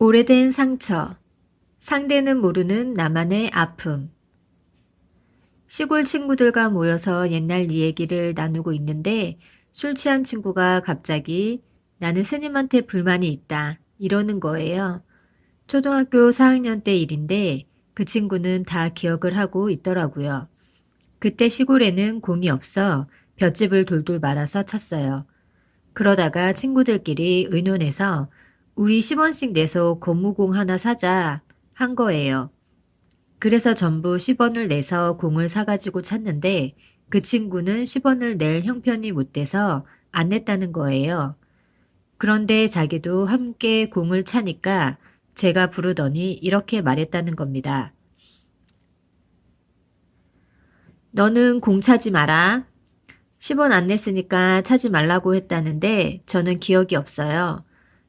오래된 상처, 상대는 모르는 나만의 아픔. 시골 친구들과 모여서 옛날 이야기를 나누고 있는데 술 취한 친구가 갑자기 나는 스님한테 불만이 있다. 이러는 거예요. 초등학교 4학년 때 일인데 그 친구는 다 기억을 하고 있더라고요. 그때 시골에는 공이 없어 볏짚을 돌돌 말아서 찼어요. 그러다가 친구들끼리 의논해서 우리 10원씩 내서 고무공 하나 사자 한 거예요. 그래서 전부 10원을 내서 공을 사가지고 찼는데 그 친구는 10원을 낼 형편이 못 돼서 안 냈다는 거예요. 그런데 자기도 함께 공을 차니까 제가 부르더니 이렇게 말했다는 겁니다. 너는 공 차지 마라. 10원 안 냈으니까 차지 말라고 했다는데 저는 기억이 없어요.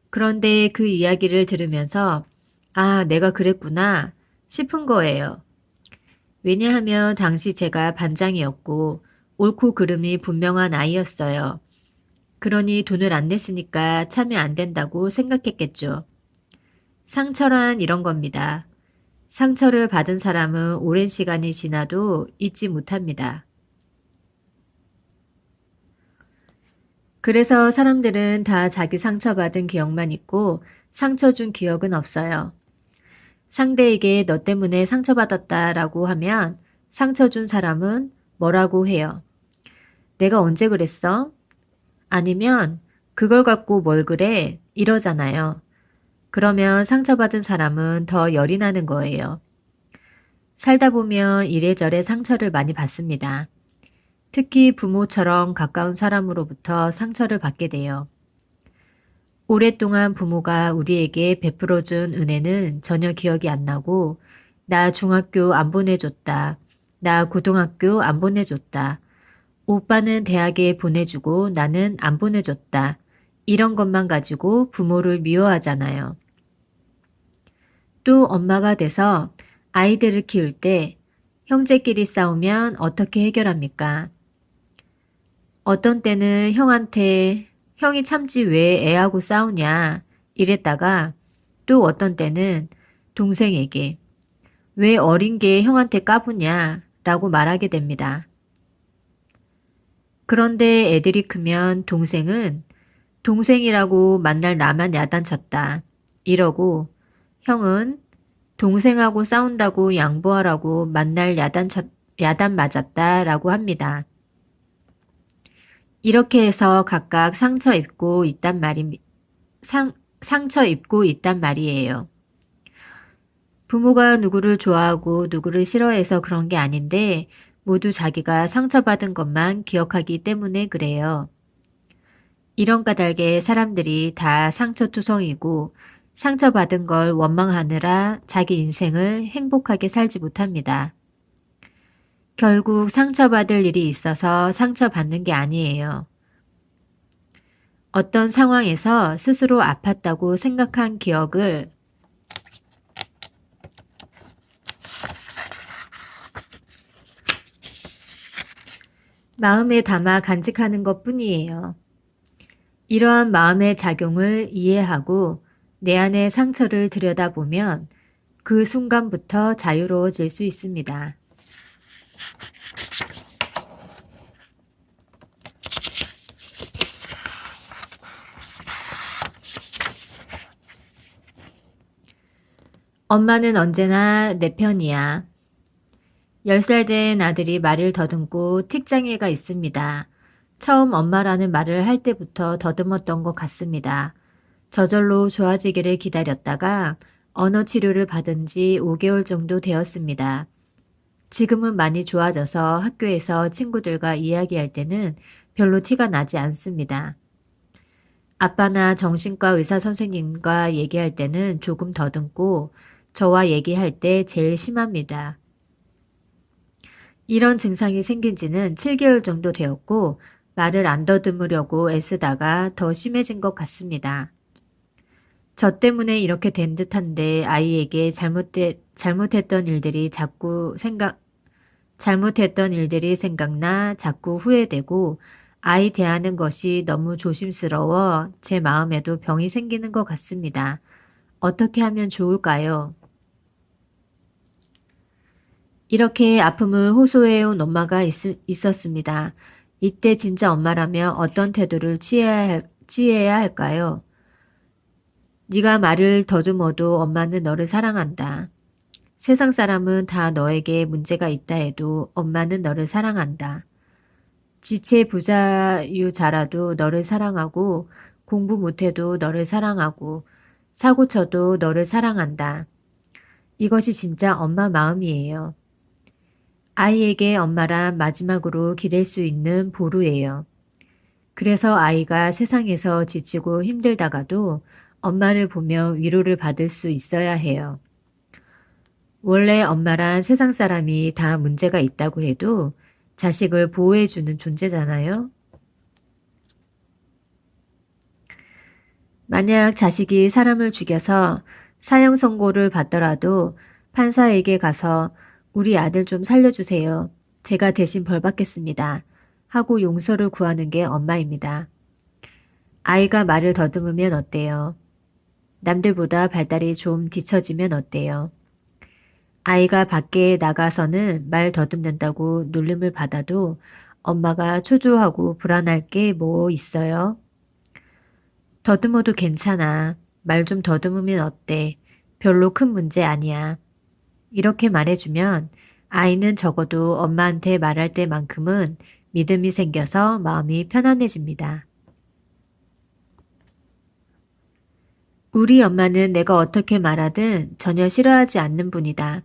그런데 그 이야기를 들으면서 아, 내가 그랬구나 싶은 거예요. 왜냐하면 당시 제가 반장이었고 옳고 그름이 분명한 아이였어요. 그러니 돈을 안 냈으니까 차면 안 된다고 생각했겠죠. 상처란 이런 겁니다. 상처를 받은 사람은 오랜 시간이 지나도 잊지 못합니다. 그래서 사람들은 다 자기 상처받은 기억만 있고 상처 준 기억은 없어요. 상대에게 너 때문에 상처받았다라고 하면 상처 준 사람은 뭐라고 해요? 내가 언제 그랬어? 아니면 그걸 갖고 뭘 그래? 이러잖아요. 그러면 상처받은 사람은 더 열이 나는 거예요. 살다 보면 이래저래 상처를 많이 받습니다. 특히 부모처럼 가까운 사람으로부터 상처를 받게 돼요. 오랫동안 부모가 우리에게 베풀어준 은혜는 전혀 기억이 안 나고 나 중학교 안 보내줬다. 나 고등학교 안 보내줬다. 오빠는 대학에 보내주고 나는 안 보내줬다. 이런 것만 가지고 부모를 미워하잖아요. 또 엄마가 돼서 아이들을 키울 때 형제끼리 싸우면 어떻게 해결합니까? 어떤 때는 형한테 형이 참지 왜 애하고 싸우냐 이랬다가 또 어떤 때는 동생에게 왜 어린 게 형한테 까부냐 라고 말하게 됩니다. 그런데 애들이 크면 동생은 동생이라고 만날 나만 야단쳤다 이러고 형은 동생하고 싸운다고 양보하라고 만날 야단 맞았다라고 합니다. 이렇게 해서 각각 상처 입고 있단 말이에요. 부모가 누구를 좋아하고 누구를 싫어해서 그런 게 아닌데 모두 자기가 상처받은 것만 기억하기 때문에 그래요. 이런 까닭에 사람들이 다 상처투성이고 상처받은 걸 원망하느라 자기 인생을 행복하게 살지 못합니다. 결국 상처받을 일이 있어서 상처받는 게 아니에요. 어떤 상황에서 스스로 아팠다고 생각한 기억을 마음에 담아 간직하는 것 뿐이에요. 이러한 마음의 작용을 이해하고 내 안의 상처를 들여다보면 그 순간부터 자유로워질 수 있습니다. 엄마는 언제나 내 편이야. 10살 된 아들이 말을 더듬고 틱장애가 있습니다. 처음 엄마라는 말을 할 때부터 더듬었던 것 같습니다. 저절로 좋아지기를 기다렸다가 언어 치료를 받은 지 5개월 정도 되었습니다. 지금은 많이 좋아져서 학교에서 친구들과 이야기할 때는 별로 티가 나지 않습니다. 아빠나 정신과 의사 선생님과 얘기할 때는 조금 더듬고 저와 얘기할 때 제일 심합니다. 이런 증상이 생긴 지는 7개월 정도 되었고 말을 안 더듬으려고 애쓰다가 더 심해진 것 같습니다. 저 때문에 이렇게 된 듯한데 아이에게 잘못했던 일들이 생각나 자꾸 후회되고 아이 대하는 것이 너무 조심스러워 제 마음에도 병이 생기는 것 같습니다. 어떻게 하면 좋을까요? 이렇게 아픔을 호소해온 엄마가 있었습니다. 이때 진짜 엄마라면 어떤 태도를 취해야 할까요? 네가 말을 더듬어도 엄마는 너를 사랑한다. 세상 사람은 다 너에게 문제가 있다 해도 엄마는 너를 사랑한다. 지체 부자유자라도 너를 사랑하고 공부 못해도 너를 사랑하고 사고 쳐도 너를 사랑한다. 이것이 진짜 엄마 마음이에요. 아이에게 엄마란 마지막으로 기댈 수 있는 보루예요. 그래서 아이가 세상에서 지치고 힘들다가도 엄마를 보며 위로를 받을 수 있어야 해요. 원래 엄마란 세상 사람이 다 문제가 있다고 해도 자식을 보호해주는 존재잖아요. 만약 자식이 사람을 죽여서 사형 선고를 받더라도 판사에게 가서 우리 아들 좀 살려주세요. 제가 대신 벌 받겠습니다. 하고 용서를 구하는 게 엄마입니다. 아이가 말을 더듬으면 어때요? 남들보다 발달이 좀 뒤처지면 어때요? 아이가 밖에 나가서는 말 더듬는다고 놀림을 받아도 엄마가 초조하고 불안할 게 뭐 있어요? 더듬어도 괜찮아. 말 좀 더듬으면 어때? 별로 큰 문제 아니야. 이렇게 말해주면 아이는 적어도 엄마한테 말할 때만큼은 믿음이 생겨서 마음이 편안해집니다. 우리 엄마는 내가 어떻게 말하든 전혀 싫어하지 않는 분이다.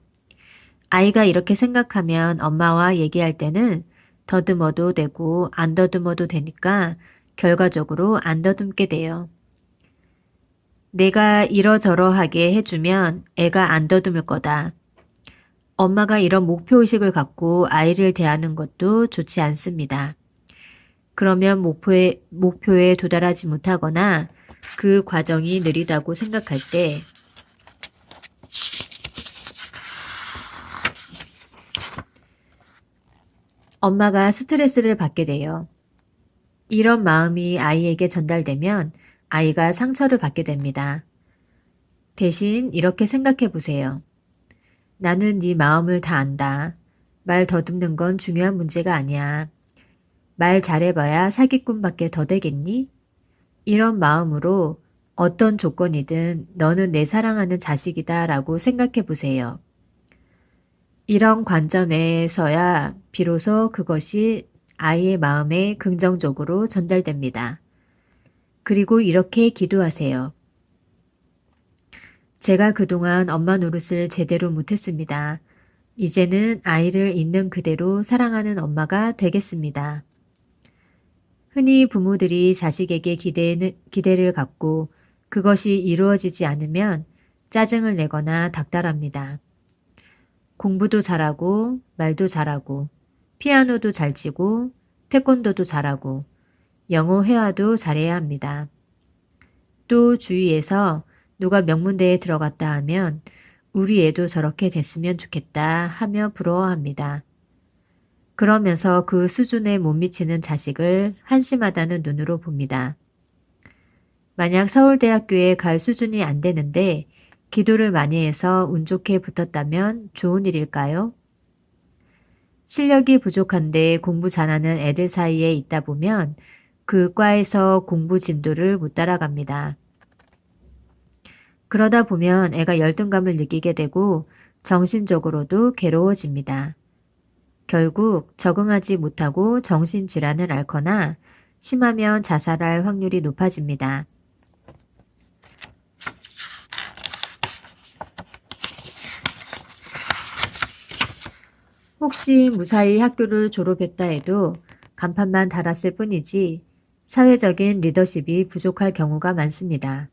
아이가 이렇게 생각하면 엄마와 얘기할 때는 더듬어도 되고 안 더듬어도 되니까 결과적으로 안 더듬게 돼요. 내가 이러저러하게 해주면 애가 안 더듬을 거다. 엄마가 이런 목표의식을 갖고 아이를 대하는 것도 좋지 않습니다. 그러면 목표에 도달하지 못하거나 그 과정이 느리다고 생각할 때 엄마가 스트레스를 받게 돼요. 이런 마음이 아이에게 전달되면 아이가 상처를 받게 됩니다. 대신 이렇게 생각해 보세요. 나는 네 마음을 다 안다. 말 더듬는 건 중요한 문제가 아니야. 말 잘해봐야 사기꾼밖에 더 되겠니? 이런 마음으로 어떤 조건이든 너는 내 사랑하는 자식이다 라고 생각해 보세요. 이런 관점에서야 비로소 그것이 아이의 마음에 긍정적으로 전달됩니다. 그리고 이렇게 기도하세요. 제가 그동안 엄마 노릇을 제대로 못했습니다. 이제는 아이를 있는 그대로 사랑하는 엄마가 되겠습니다. 흔히 부모들이 자식에게 기대를 갖고 그것이 이루어지지 않으면 짜증을 내거나 닥달합니다. 공부도 잘하고 말도 잘하고 피아노도 잘 치고 태권도도 잘하고 영어 회화도 잘해야 합니다. 또 주위에서 누가 명문대에 들어갔다 하면 우리 애도 저렇게 됐으면 좋겠다 하며 부러워합니다. 그러면서 그 수준에 못 미치는 자식을 한심하다는 눈으로 봅니다. 만약 서울대학교에 갈 수준이 안 되는데 기도를 많이 해서 운 좋게 붙었다면 좋은 일일까요? 실력이 부족한데 공부 잘하는 애들 사이에 있다 보면 그 과에서 공부 진도를 못 따라갑니다. 그러다 보면 애가 열등감을 느끼게 되고 정신적으로도 괴로워집니다. 결국 적응하지 못하고 정신질환을 앓거나 심하면 자살할 확률이 높아집니다. 혹시 무사히 학교를 졸업했다 해도 간판만 달았을 뿐이지 사회적인 리더십이 부족할 경우가 많습니다.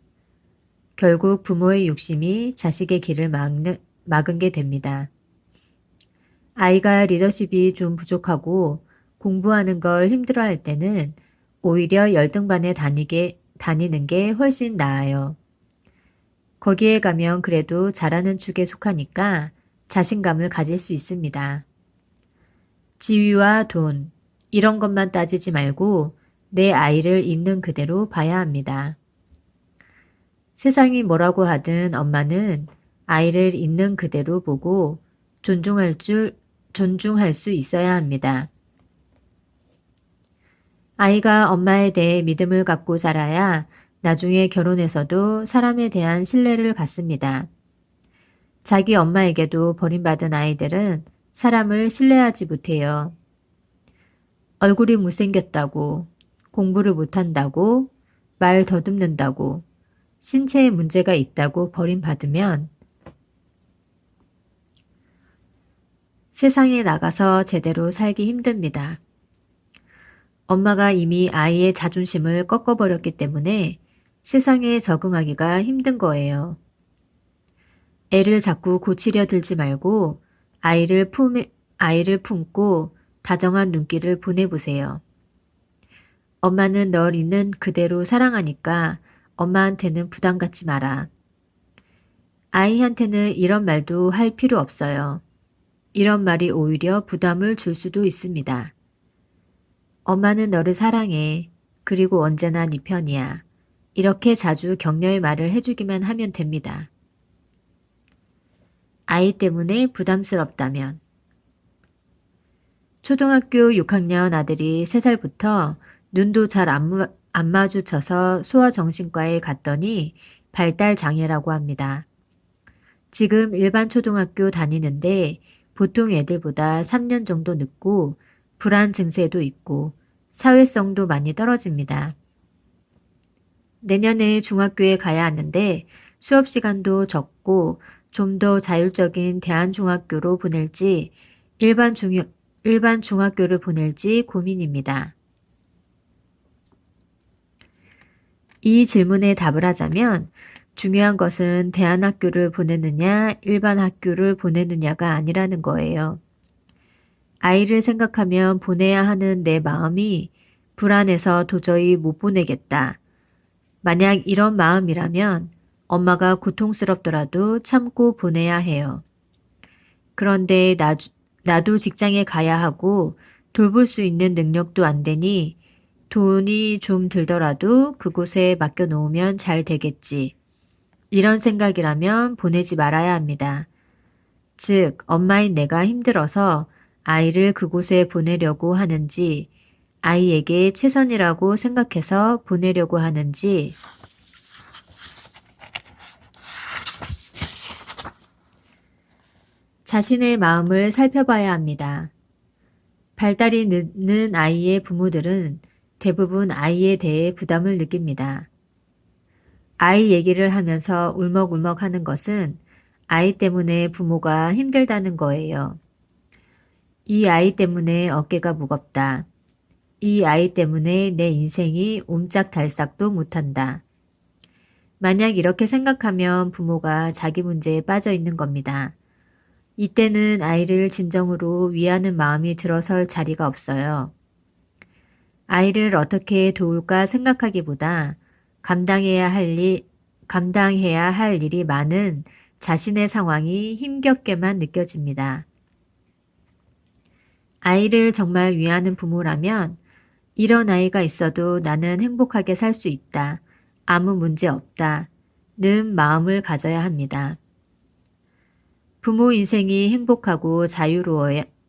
결국 부모의 욕심이 자식의 길을 막은 게 됩니다. 아이가 리더십이 좀 부족하고 공부하는 걸 힘들어할 때는 오히려 열등반에 다니는 게 훨씬 나아요. 거기에 가면 그래도 잘하는 축에 속하니까 자신감을 가질 수 있습니다. 지위와 돈, 이런 것만 따지지 말고 내 아이를 있는 그대로 봐야 합니다. 세상이 뭐라고 하든 엄마는 아이를 있는 그대로 보고 존중할 수 있어야 합니다. 아이가 엄마에 대해 믿음을 갖고 자라야 나중에 결혼해서도 사람에 대한 신뢰를 갖습니다. 자기 엄마에게도 버림받은 아이들은 사람을 신뢰하지 못해요. 얼굴이 못생겼다고, 공부를 못한다고, 말 더듬는다고, 신체에 문제가 있다고 버림받으면 세상에 나가서 제대로 살기 힘듭니다. 엄마가 이미 아이의 자존심을 꺾어버렸기 때문에 세상에 적응하기가 힘든 거예요. 애를 자꾸 고치려 들지 말고 아이를 품고 다정한 눈길을 보내보세요. 엄마는 널 있는 그대로 사랑하니까 엄마한테는 부담 갖지 마라. 아이한테는 이런 말도 할 필요 없어요. 이런 말이 오히려 부담을 줄 수도 있습니다. 엄마는 너를 사랑해. 그리고 언제나 네 편이야. 이렇게 자주 격려의 말을 해주기만 하면 됩니다. 아이 때문에 부담스럽다면 초등학교 6학년 아들이 3살부터 눈도 잘 안 마주쳐서 소아정신과에 갔더니 발달장애라고 합니다. 지금 일반 초등학교 다니는데 보통 애들보다 3년 정도 늦고 불안 증세도 있고 사회성도 많이 떨어집니다. 내년에 중학교에 가야 하는데 수업 시간도 적고 좀 더 자율적인 대안중학교로 보낼지 일반 중학교를 보낼지 고민입니다. 이 질문에 답을 하자면 중요한 것은 대안학교를 보내느냐 일반 학교를 보내느냐가 아니라는 거예요. 아이를 생각하면 보내야 하는 내 마음이 불안해서 도저히 못 보내겠다. 만약 이런 마음이라면 엄마가 고통스럽더라도 참고 보내야 해요. 그런데 나도 직장에 가야 하고 돌볼 수 있는 능력도 안 되니 돈이 좀 들더라도 그곳에 맡겨놓으면 잘 되겠지. 이런 생각이라면 보내지 말아야 합니다. 즉, 엄마인 내가 힘들어서 아이를 그곳에 보내려고 하는지, 아이에게 최선이라고 생각해서 보내려고 하는지, 자신의 마음을 살펴봐야 합니다. 발달이 늦는 아이의 부모들은 대부분 아이에 대해 부담을 느낍니다. 아이 얘기를 하면서 울먹울먹 하는 것은 아이 때문에 부모가 힘들다는 거예요. 이 아이 때문에 어깨가 무겁다. 이 아이 때문에 내 인생이 옴짝달싹도 못한다. 만약 이렇게 생각하면 부모가 자기 문제에 빠져 있는 겁니다. 이때는 아이를 진정으로 위하는 마음이 들어설 자리가 없어요. 아이를 어떻게 도울까 생각하기보다 감당해야 할 일이 많은 자신의 상황이 힘겹게만 느껴집니다. 아이를 정말 위하는 부모라면 이런 아이가 있어도 나는 행복하게 살 수 있다. 아무 문제 없다. 는 마음을 가져야 합니다. 부모 인생이 행복하고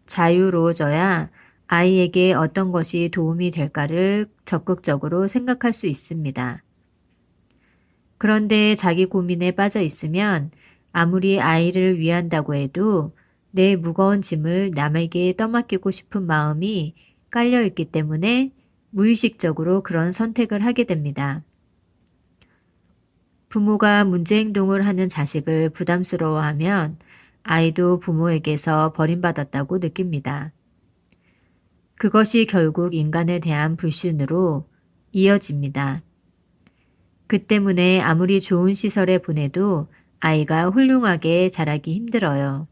자유로워져야 아이에게 어떤 것이 도움이 될까를 적극적으로 생각할 수 있습니다. 그런데 자기 고민에 빠져 있으면 아무리 아이를 위한다고 해도 내 무거운 짐을 남에게 떠맡기고 싶은 마음이 깔려 있기 때문에 무의식적으로 그런 선택을 하게 됩니다. 부모가 문제 행동을 하는 자식을 부담스러워하면 아이도 부모에게서 버림받았다고 느낍니다. 그것이 결국 인간에 대한 불신으로 이어집니다. 그 때문에 아무리 좋은 시설에 보내도 아이가 훌륭하게 자라기 힘들어요.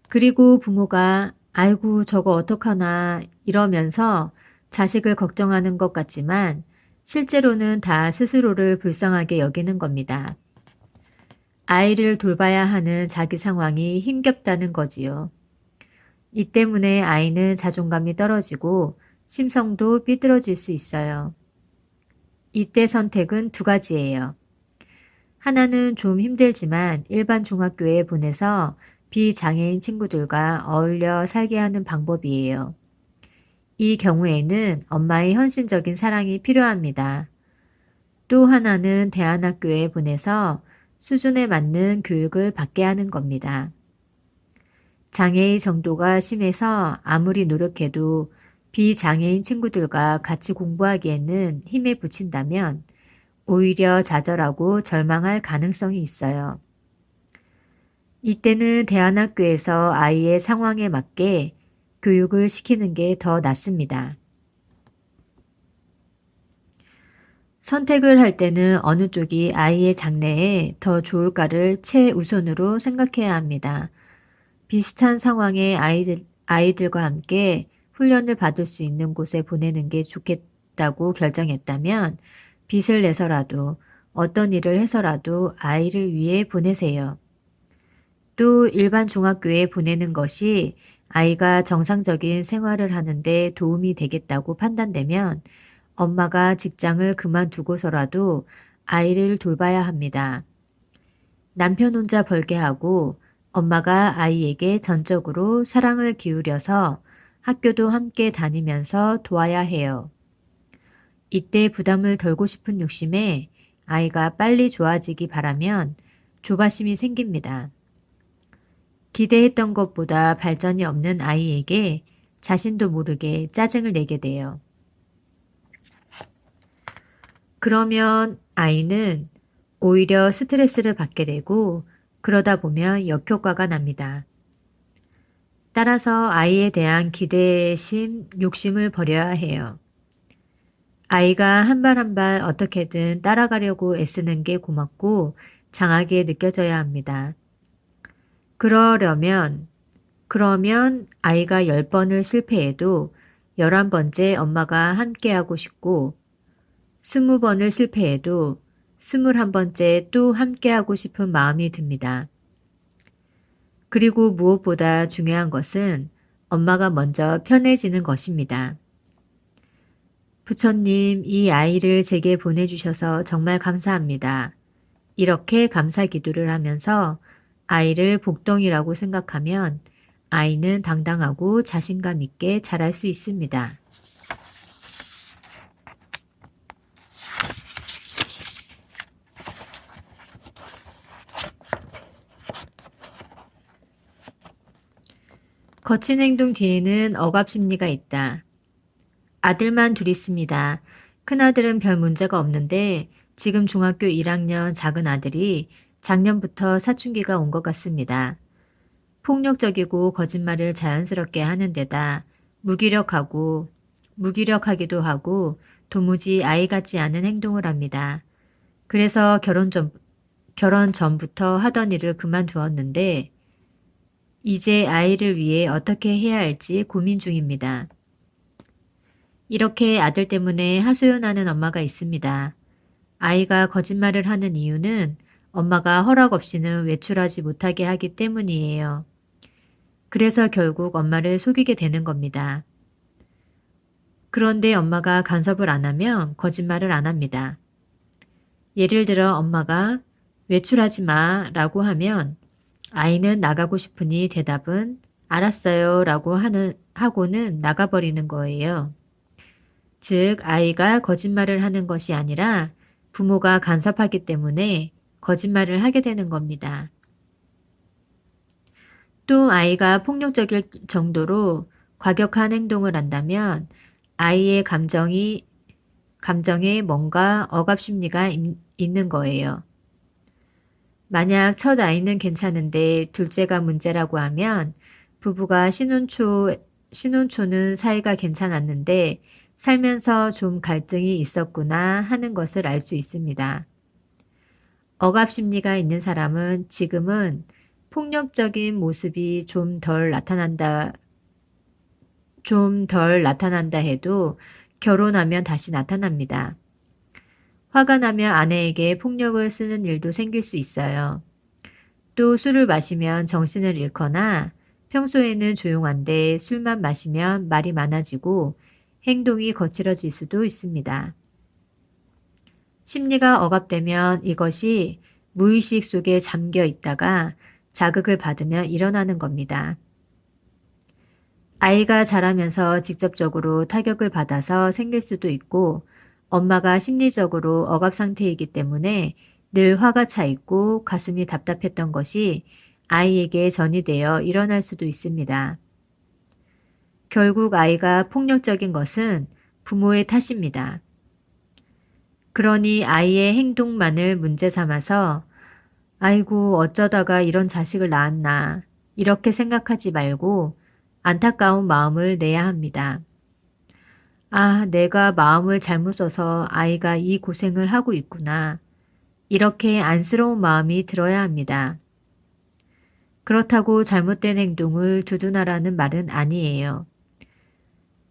그리고 부모가 아이고 저거 어떡하나 이러면서 자식을 걱정하는 것 같지만 실제로는 다 스스로를 불쌍하게 여기는 겁니다. 아이를 돌봐야 하는 자기 상황이 힘겹다는 거지요. 이 때문에 아이는 자존감이 떨어지고 심성도 삐뚤어질 수 있어요. 이때 선택은 두 가지예요. 하나는 좀 힘들지만 일반 중학교에 보내서 비장애인 친구들과 어울려 살게 하는 방법이에요. 이 경우에는 엄마의 헌신적인 사랑이 필요합니다. 또 하나는 대안학교에 보내서 수준에 맞는 교육을 받게 하는 겁니다. 장애의 정도가 심해서 아무리 노력해도 비장애인 친구들과 같이 공부하기에는 힘에 부친다면 오히려 좌절하고 절망할 가능성이 있어요. 이때는 대안학교에서 아이의 상황에 맞게 교육을 시키는 게 더 낫습니다. 선택을 할 때는 어느 쪽이 아이의 장래에 더 좋을까를 최우선으로 생각해야 합니다. 비슷한 상황의 아이들과 함께 훈련을 받을 수 있는 곳에 보내는 게 좋겠다고 결정했다면 빚을 내서라도 어떤 일을 해서라도 아이를 위해 보내세요. 또 일반 중학교에 보내는 것이 아이가 정상적인 생활을 하는데 도움이 되겠다고 판단되면 엄마가 직장을 그만두고서라도 아이를 돌봐야 합니다. 남편 혼자 벌게 하고 엄마가 아이에게 전적으로 사랑을 기울여서 학교도 함께 다니면서 도와야 해요. 이때 부담을 덜고 싶은 욕심에 아이가 빨리 좋아지기 바라면 조바심이 생깁니다. 기대했던 것보다 발전이 없는 아이에게 자신도 모르게 짜증을 내게 돼요. 그러면 아이는 오히려 스트레스를 받게 되고 그러다 보면 역효과가 납니다. 따라서 아이에 대한 기대심, 욕심을 버려야 해요. 아이가 한 발 한 발 어떻게든 따라가려고 애쓰는 게 고맙고 장하게 느껴져야 합니다. 그러면 아이가 10번을 실패해도 11번째 엄마가 함께하고 싶고 20번을 실패해도 21번째 또 함께하고 싶은 마음이 듭니다. 그리고 무엇보다 중요한 것은 엄마가 먼저 편해지는 것입니다. 부처님, 이 아이를 제게 보내주셔서 정말 감사합니다. 이렇게 감사 기도를 하면서 아이를 복덩이라고 생각하면 아이는 당당하고 자신감 있게 자랄 수 있습니다. 거친 행동 뒤에는 억압 심리가 있다. 아들만 둘 있습니다. 큰아들은 별 문제가 없는데 지금 중학교 1학년 작은 아들이 작년부터 사춘기가 온 것 같습니다. 폭력적이고 거짓말을 자연스럽게 하는 데다 무기력하기도 하고 도무지 아이 같지 않은 행동을 합니다. 그래서 결혼 전부터 하던 일을 그만두었는데 이제 아이를 위해 어떻게 해야 할지 고민 중입니다. 이렇게 아들 때문에 하소연하는 엄마가 있습니다. 아이가 거짓말을 하는 이유는 엄마가 허락 없이는 외출하지 못하게 하기 때문이에요. 그래서 결국 엄마를 속이게 되는 겁니다. 그런데 엄마가 간섭을 안 하면 거짓말을 안 합니다. 예를 들어 엄마가 외출하지 마 라고 하면 아이는 나가고 싶으니 대답은 알았어요 라고 하고는 나가버리는 거예요. 즉 아이가 거짓말을 하는 것이 아니라 부모가 간섭하기 때문에 거짓말을 하게 되는 겁니다. 또 아이가 폭력적일 정도로 과격한 행동을 한다면 아이의 감정에 뭔가 억압 심리가 있는 거예요. 만약 첫 아이는 괜찮은데 둘째가 문제라고 하면 부부가 신혼초는 사이가 괜찮았는데 살면서 좀 갈등이 있었구나 하는 것을 알 수 있습니다. 억압 심리가 있는 사람은 지금은 폭력적인 모습이 좀 덜 나타난다 해도 결혼하면 다시 나타납니다. 화가 나면 아내에게 폭력을 쓰는 일도 생길 수 있어요. 또 술을 마시면 정신을 잃거나 평소에는 조용한데 술만 마시면 말이 많아지고 행동이 거칠어질 수도 있습니다. 심리가 억압되면 이것이 무의식 속에 잠겨 있다가 자극을 받으며 일어나는 겁니다. 아이가 자라면서 직접적으로 타격을 받아서 생길 수도 있고 엄마가 심리적으로 억압 상태이기 때문에 늘 화가 차 있고 가슴이 답답했던 것이 아이에게 전이되어 일어날 수도 있습니다. 결국 아이가 폭력적인 것은 부모의 탓입니다. 그러니 아이의 행동만을 문제 삼아서 아이고 어쩌다가 이런 자식을 낳았나 이렇게 생각하지 말고 안타까운 마음을 내야 합니다. 아, 내가 마음을 잘못 써서 아이가 이 고생을 하고 있구나. 이렇게 안쓰러운 마음이 들어야 합니다. 그렇다고 잘못된 행동을 두둔하라는 말은 아니에요.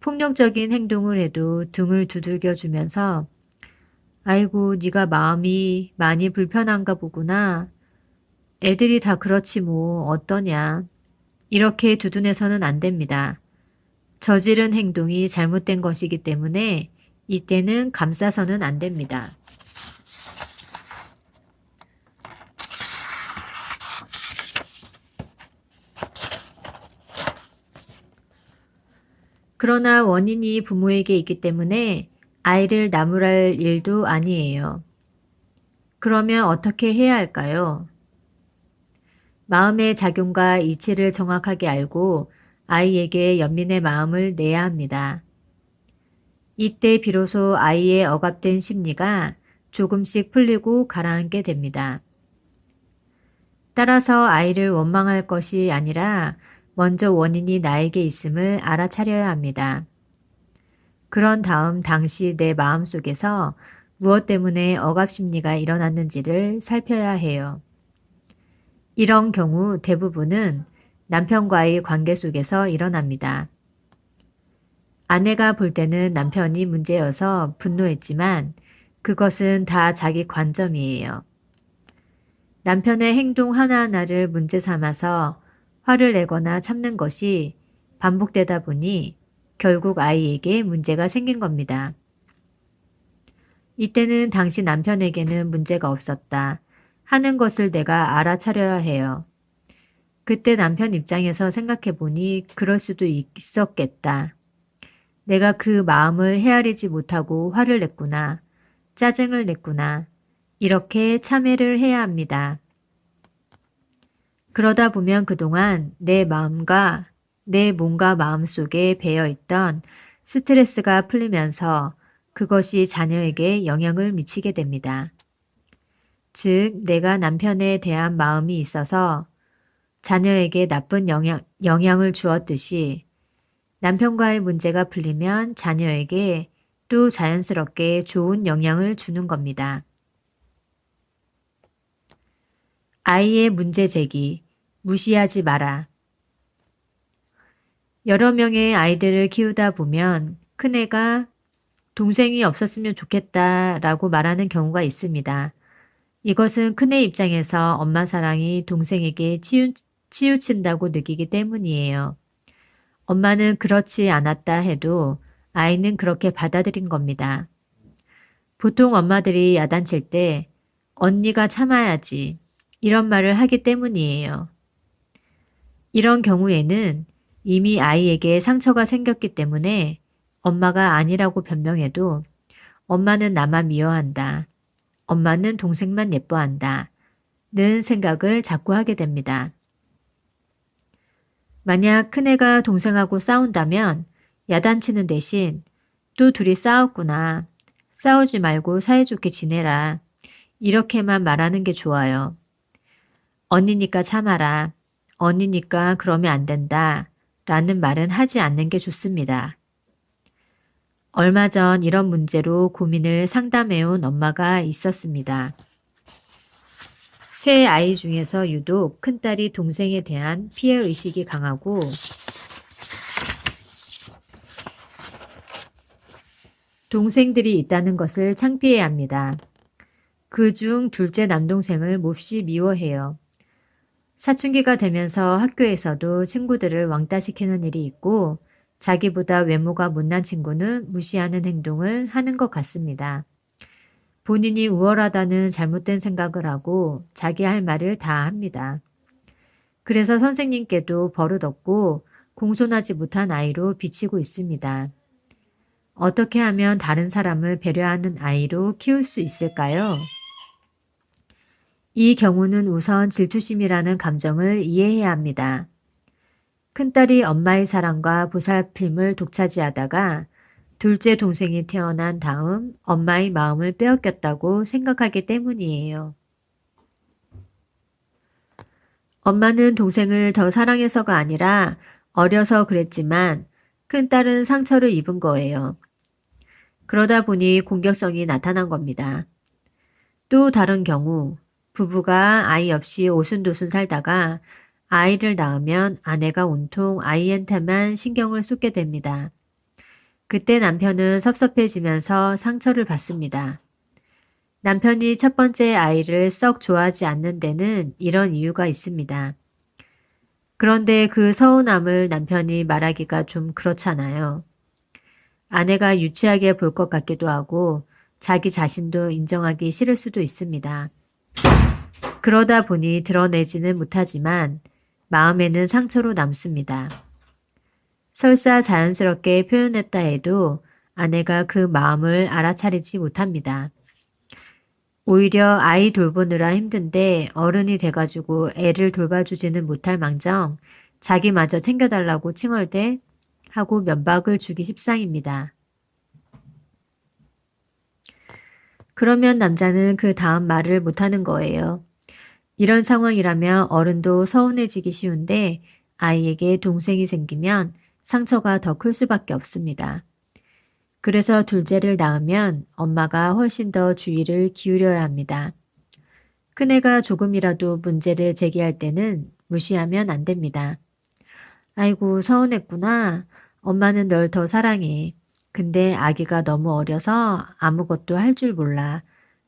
폭력적인 행동을 해도 등을 두들겨 주면서 아이고 네가 마음이 많이 불편한가 보구나. 애들이 다 그렇지 뭐 어떠냐. 이렇게 두둔해서는 안 됩니다. 저지른 행동이 잘못된 것이기 때문에 이때는 감싸서는 안 됩니다. 그러나 원인이 부모에게 있기 때문에 아이를 나무랄 일도 아니에요. 그러면 어떻게 해야 할까요? 마음의 작용과 이치를 정확하게 알고 아이에게 연민의 마음을 내야 합니다. 이때 비로소 아이의 억압된 심리가 조금씩 풀리고 가라앉게 됩니다. 따라서 아이를 원망할 것이 아니라 먼저 원인이 나에게 있음을 알아차려야 합니다. 그런 다음 당시 내 마음속에서 무엇 때문에 억압 심리가 일어났는지를 살펴야 해요. 이런 경우 대부분은 남편과의 관계 속에서 일어납니다. 아내가 볼 때는 남편이 문제여서 분노했지만 그것은 다 자기 관점이에요. 남편의 행동 하나하나를 문제 삼아서 화를 내거나 참는 것이 반복되다 보니 결국 아이에게 문제가 생긴 겁니다. 이때는 당시 남편에게는 문제가 없었다 하는 것을 내가 알아차려야 해요. 그때 남편 입장에서 생각해 보니 그럴 수도 있었겠다. 내가 그 마음을 헤아리지 못하고 화를 냈구나. 짜증을 냈구나. 이렇게 참회를 해야 합니다. 그러다 보면 그동안 내 마음과 내 몸과 마음 속에 배어있던 스트레스가 풀리면서 그것이 자녀에게 영향을 미치게 됩니다. 즉, 내가 남편에 대한 마음이 있어서 자녀에게 나쁜 영향을 주었듯이 남편과의 문제가 풀리면 자녀에게 또 자연스럽게 좋은 영향을 주는 겁니다. 아이의 문제 제기, 무시하지 마라. 여러 명의 아이들을 키우다 보면 큰애가 동생이 없었으면 좋겠다라고 말하는 경우가 있습니다. 이것은 큰애 입장에서 엄마 사랑이 동생에게 치우친다고 느끼기 때문이에요. 엄마는 그렇지 않았다 해도 아이는 그렇게 받아들인 겁니다. 보통 엄마들이 야단칠 때 언니가 참아야지 이런 말을 하기 때문이에요. 이런 경우에는 이미 아이에게 상처가 생겼기 때문에 엄마가 아니라고 변명해도 엄마는 나만 미워한다. 엄마는 동생만 예뻐한다. 는 생각을 자꾸 하게 됩니다. 만약 큰애가 동생하고 싸운다면 야단치는 대신 또 둘이 싸웠구나. 싸우지 말고 사이좋게 지내라. 이렇게만 말하는 게 좋아요. 언니니까 참아라. 언니니까 그러면 안 된다. 라는 말은 하지 않는 게 좋습니다. 얼마 전 이런 문제로 고민을 상담해온 엄마가 있었습니다. 세 아이 중에서 유독 큰딸이 동생에 대한 피해의식이 강하고 동생들이 있다는 것을 창피해야 합니다. 그중 둘째 남동생을 몹시 미워해요. 사춘기가 되면서 학교에서도 친구들을 왕따시키는 일이 있고 자기보다 외모가 못난 친구는 무시하는 행동을 하는 것 같습니다. 본인이 우월하다는 잘못된 생각을 하고 자기 할 말을 다 합니다. 그래서 선생님께도 버릇없고 공손하지 못한 아이로 비치고 있습니다. 어떻게 하면 다른 사람을 배려하는 아이로 키울 수 있을까요? 이 경우는 우선 질투심이라는 감정을 이해해야 합니다. 큰딸이 엄마의 사랑과 보살핌을 독차지하다가 둘째 동생이 태어난 다음 엄마의 마음을 빼앗겼다고 생각하기 때문이에요. 엄마는 동생을 더 사랑해서가 아니라 어려서 그랬지만 큰딸은 상처를 입은 거예요. 그러다 보니 공격성이 나타난 겁니다. 또 다른 경우 부부가 아이 없이 오순도순 살다가 아이를 낳으면 아내가 온통 아이한테만 신경을 쏟게 됩니다. 그때 남편은 섭섭해지면서 상처를 받습니다. 남편이 첫 번째 아이를 썩 좋아하지 않는 데는 이런 이유가 있습니다. 그런데 그 서운함을 남편이 말하기가 좀 그렇잖아요. 아내가 유치하게 볼 것 같기도 하고 자기 자신도 인정하기 싫을 수도 있습니다. 그러다 보니 드러내지는 못하지만 마음에는 상처로 남습니다. 설사 자연스럽게 표현했다 해도 아내가 그 마음을 알아차리지 못합니다. 오히려 아이 돌보느라 힘든데 어른이 돼가지고 애를 돌봐주지는 못할 망정 자기마저 챙겨달라고 칭얼대 하고 면박을 주기 십상입니다. 그러면 남자는 그 다음 말을 못하는 거예요. 이런 상황이라면 어른도 서운해지기 쉬운데 아이에게 동생이 생기면 상처가 더 클 수밖에 없습니다. 그래서 둘째를 낳으면 엄마가 훨씬 더 주의를 기울여야 합니다. 큰애가 조금이라도 문제를 제기할 때는 무시하면 안 됩니다. 아이고 서운했구나. 엄마는 널 더 사랑해. 근데 아기가 너무 어려서 아무것도 할 줄 몰라.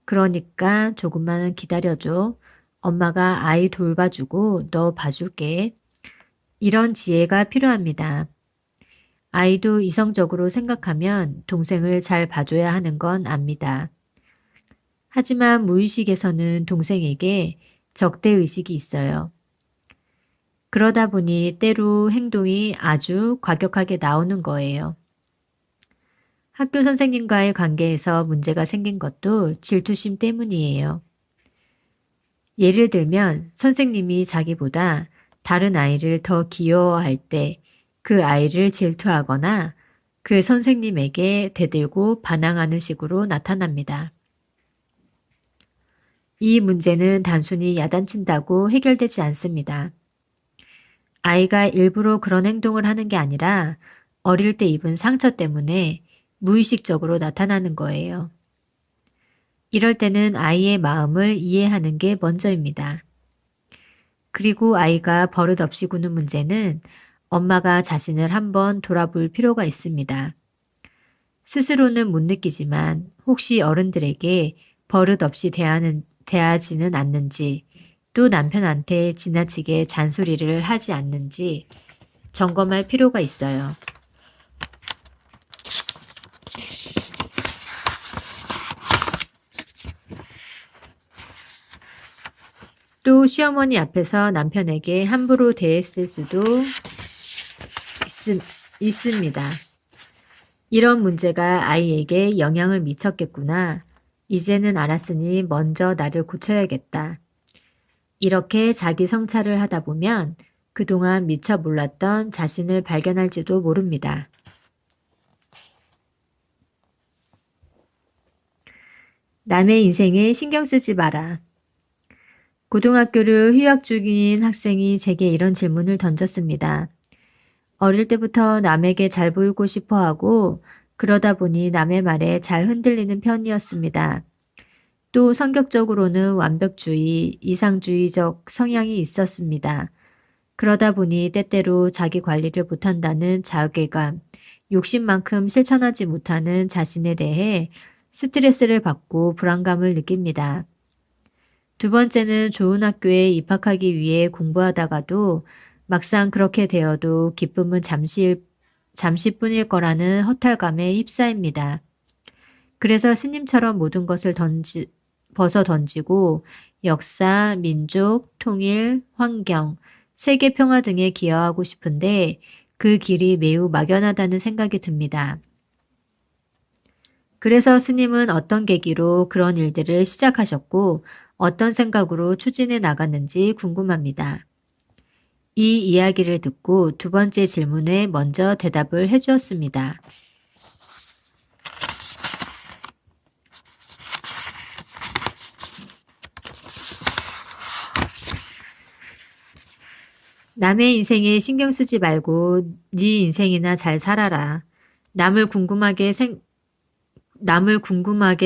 그러니까 조금만 기다려줘. 엄마가 아이 돌봐주고 너 봐줄게. 이런 지혜가 필요합니다. 아이도 이성적으로 생각하면 동생을 잘 봐줘야 하는 건 압니다. 하지만 무의식에서는 동생에게 적대의식이 있어요. 그러다 보니 때로 행동이 아주 과격하게 나오는 거예요. 학교 선생님과의 관계에서 문제가 생긴 것도 질투심 때문이에요. 예를 들면 선생님이 자기보다 다른 아이를 더 귀여워할 때 그 아이를 질투하거나 그 선생님에게 대들고 반항하는 식으로 나타납니다. 이 문제는 단순히 야단친다고 해결되지 않습니다. 아이가 일부러 그런 행동을 하는 게 아니라 어릴 때 입은 상처 때문에 무의식적으로 나타나는 거예요. 이럴 때는 아이의 마음을 이해하는 게 먼저입니다. 그리고 아이가 버릇없이 구는 문제는 엄마가 자신을 한번 돌아볼 필요가 있습니다. 스스로는 못 느끼지만 혹시 어른들에게 버릇없이 대하지는 않는지 또 남편한테 지나치게 잔소리를 하지 않는지 점검할 필요가 있어요. 또 시어머니 앞에서 남편에게 함부로 대했을 수도 있습니다. 이런 문제가 아이에게 영향을 미쳤겠구나. 이제는 알았으니 먼저 나를 고쳐야겠다. 이렇게 자기 성찰을 하다 보면 그동안 미처 몰랐던 자신을 발견할지도 모릅니다. 남의 인생에 신경 쓰지 마라. 고등학교를 휴학 중인 학생이 제게 이런 질문을 던졌습니다. 어릴 때부터 남에게 잘 보이고 싶어 하고 그러다 보니 남의 말에 잘 흔들리는 편이었습니다. 또 성격적으로는 완벽주의, 이상주의적 성향이 있었습니다. 그러다 보니 때때로 자기 관리를 못한다는 자괴감, 욕심만큼 실천하지 못하는 자신에 대해 스트레스를 받고 불안감을 느낍니다. 두 번째는 좋은 학교에 입학하기 위해 공부하다가도 막상 그렇게 되어도 기쁨은 잠시뿐일 거라는 허탈감에 휩싸입니다. 그래서 스님처럼 모든 것을 벗어 던지고 역사, 민족, 통일, 환경, 세계 평화 등에 기여하고 싶은데 그 길이 매우 막연하다는 생각이 듭니다. 그래서 스님은 어떤 계기로 그런 일들을 시작하셨고 어떤 생각으로 추진해 나갔는지 궁금합니다. 이 이야기를 듣고 두 번째 질문에 먼저 대답을 해주었습니다. 남의 인생에 신경 쓰지 말고 네 인생이나 잘 살아라. 남을 궁금하게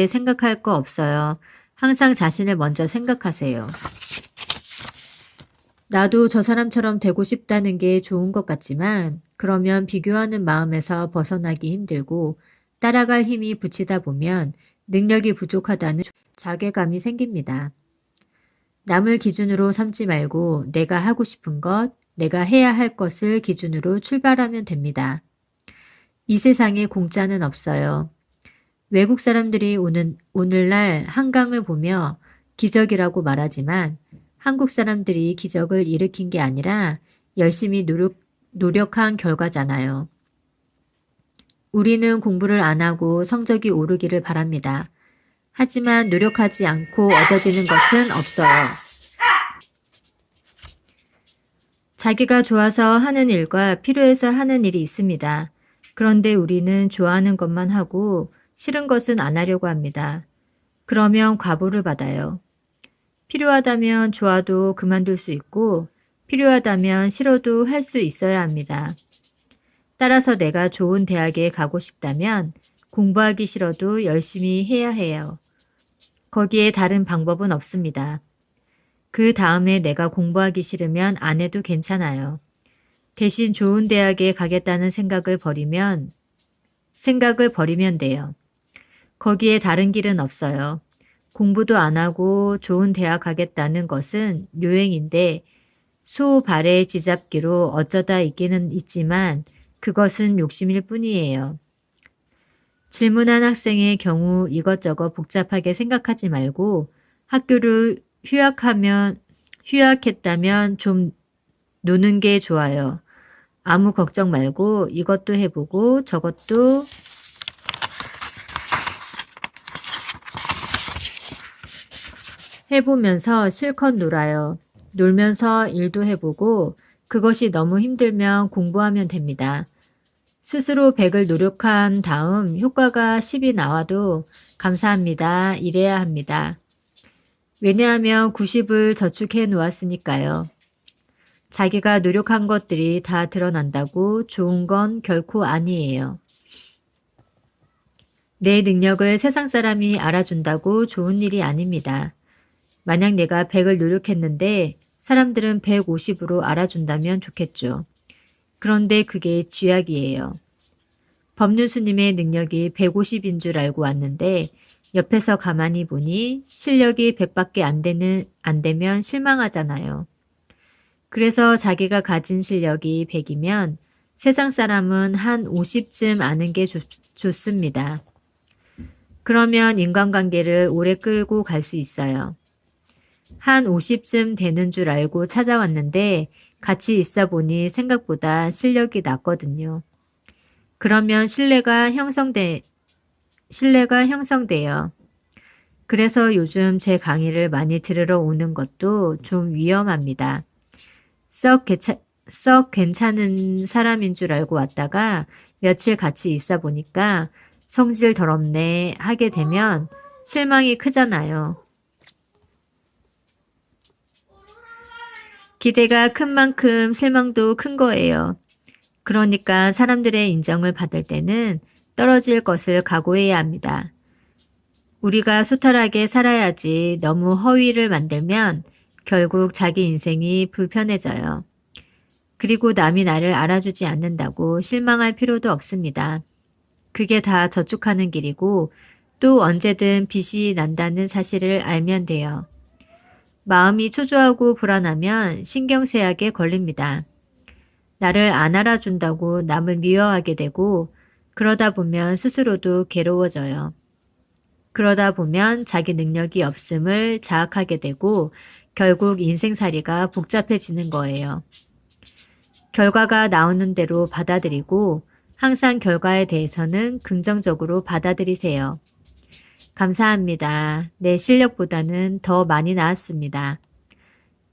생각할 거 없어요. 항상 자신을 먼저 생각하세요. 나도 저 사람처럼 되고 싶다는 게 좋은 것 같지만 그러면 비교하는 마음에서 벗어나기 힘들고 따라갈 힘이 붙이다 보면 능력이 부족하다는 자괴감이 생깁니다. 남을 기준으로 삼지 말고 내가 하고 싶은 것, 내가 해야 할 것을 기준으로 출발하면 됩니다. 이 세상에 공짜는 없어요. 외국 사람들이 오늘날 한강을 보며 기적이라고 말하지만 한국 사람들이 기적을 일으킨 게 아니라 열심히 노력한 결과잖아요. 우리는 공부를 안 하고 성적이 오르기를 바랍니다. 하지만 노력하지 않고 얻어지는 것은 없어요. 자기가 좋아서 하는 일과 필요해서 하는 일이 있습니다. 그런데 우리는 좋아하는 것만 하고 싫은 것은 안 하려고 합니다. 그러면 과보를 받아요. 필요하다면 좋아도 그만둘 수 있고 필요하다면 싫어도 할 수 있어야 합니다. 따라서 내가 좋은 대학에 가고 싶다면 공부하기 싫어도 열심히 해야 해요. 거기에 다른 방법은 없습니다. 그 다음에 내가 공부하기 싫으면 안 해도 괜찮아요. 대신 좋은 대학에 가겠다는 생각을 버리면 돼요. 거기에 다른 길은 없어요. 공부도 안 하고 좋은 대학 가겠다는 것은 요행인데 소 발의 지잡기로 어쩌다 있기는 있지만 그것은 욕심일 뿐이에요. 질문한 학생의 경우 이것저것 복잡하게 생각하지 말고 학교를 휴학했다면 좀 노는 게 좋아요. 아무 걱정 말고 이것도 해보고 저것도 해보면서 실컷 놀아요. 놀면서 일도 해보고 그것이 너무 힘들면 공부하면 됩니다. 스스로 100을 노력한 다음 효과가 10이 나와도 감사합니다. 이래야 합니다. 왜냐하면 90을 저축해 놓았으니까요. 자기가 노력한 것들이 다 드러난다고 좋은 건 결코 아니에요. 내 능력을 세상 사람이 알아준다고 좋은 일이 아닙니다. 만약 내가 100을 노력했는데 사람들은 150으로 알아준다면 좋겠죠. 그런데 그게 쥐약이에요. 법륜스님의 능력이 150인 줄 알고 왔는데 옆에서 가만히 보니 실력이 100밖에 안 되면 실망하잖아요. 그래서 자기가 가진 실력이 100이면 세상 사람은 한 50쯤 아는 게 좋습니다. 그러면 인간관계를 오래 끌고 갈 수 있어요. 한 50쯤 되는 줄 알고 찾아왔는데 같이 있어 보니 생각보다 실력이 낮거든요. 그러면 신뢰가 형성돼요. 그래서 요즘 제 강의를 많이 들으러 오는 것도 좀 위험합니다. 썩 괜찮은 사람인 줄 알고 왔다가 며칠 같이 있어 보니까 성질 더럽네 하게 되면 실망이 크잖아요. 기대가 큰 만큼 실망도 큰 거예요. 그러니까 사람들의 인정을 받을 때는 떨어질 것을 각오해야 합니다. 우리가 소탈하게 살아야지 너무 허위를 만들면 결국 자기 인생이 불편해져요. 그리고 남이 나를 알아주지 않는다고 실망할 필요도 없습니다. 그게 다 저축하는 길이고 또 언제든 빚이 난다는 사실을 알면 돼요. 마음이 초조하고 불안하면 신경쇠약에 걸립니다. 나를 안 알아준다고 남을 미워하게 되고 그러다 보면 스스로도 괴로워져요. 그러다 보면 자기 능력이 없음을 자학하게 되고 결국 인생살이가 복잡해지는 거예요. 결과가 나오는 대로 받아들이고 항상 결과에 대해서는 긍정적으로 받아들이세요. 감사합니다. 내 실력보다는 더 많이 나았습니다.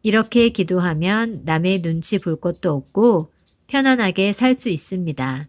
이렇게 기도하면 남의 눈치 볼 것도 없고 편안하게 살 수 있습니다.